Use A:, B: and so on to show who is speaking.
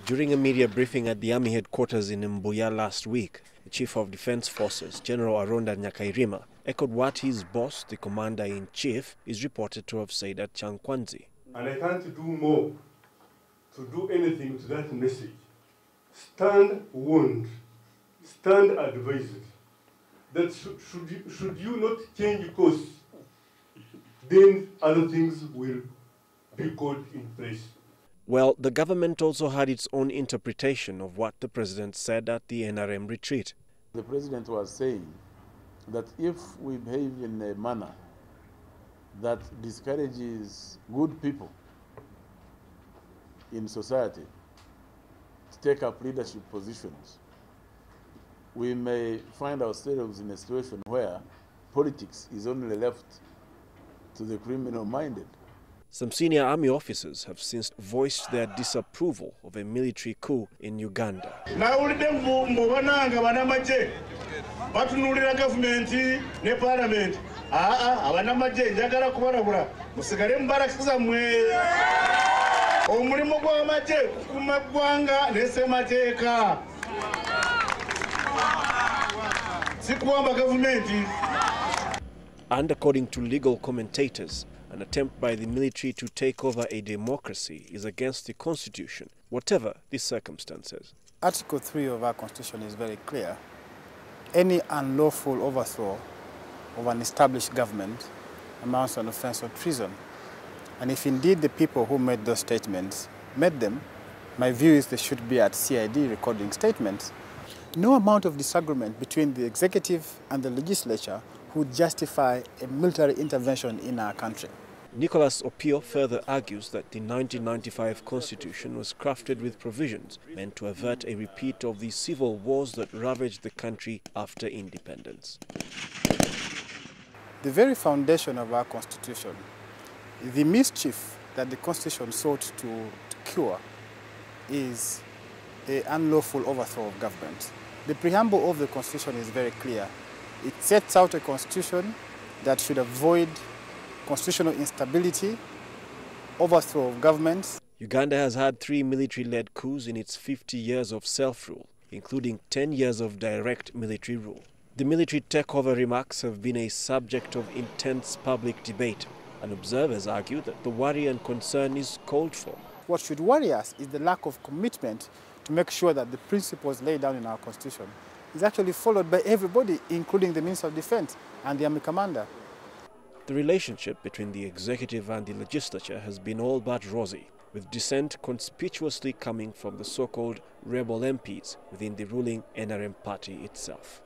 A: During a media briefing at the Army headquarters in Mbuya last week, the Chief of Defence Forces, General Aronda Nyakairima, echoed what his boss, the Commander-in-Chief, is reported to have said at Chankwanzi.
B: And I can't do more to do anything to that message. Stand warned, stand advised, that should you not change course, then other things will be called in place.
A: Well, the government also had its own interpretation of what the president said at the NRM retreat.
C: The president was saying that if we behave in a manner that discourages good people in society to take up leadership positions, we may find ourselves in a situation where politics is only left to the criminal-minded.
A: Some senior army officers have since voiced their disapproval of a military coup in Uganda. And according to legal commentators, an attempt by the military to take over a democracy is against the Constitution, whatever the circumstances.
D: Article 3 of our Constitution is very clear. Any unlawful overthrow of an established government amounts to an offense of treason. And if indeed the people who made those statements made them, my view is they should be at CID recording statements. No amount of disagreement between the executive and the legislature would justify a military intervention in our country.
A: Nicholas Opio further argues that the 1995 Constitution was crafted with provisions meant to avert a repeat of the civil wars that ravaged the country after independence.
D: The very foundation of our Constitution, the mischief that the Constitution sought to cure, is an unlawful overthrow of government. The preamble of the Constitution is very clear. It sets out a constitution that should avoid constitutional instability, overthrow of governments.
A: Uganda has had 3 military-led coups in its 50 years of self-rule, including 10 years of direct military rule. The military takeover remarks have been a subject of intense public debate, and observers argue that the worry and concern is called for.
D: What should worry us is the lack of commitment to make sure that the principles laid down in our Constitution is actually followed by everybody, including the Minister of Defence and the Army Commander.
A: The relationship between the executive and the legislature has been all but rosy, with dissent conspicuously coming from the so-called rebel MPs within the ruling NRM party itself.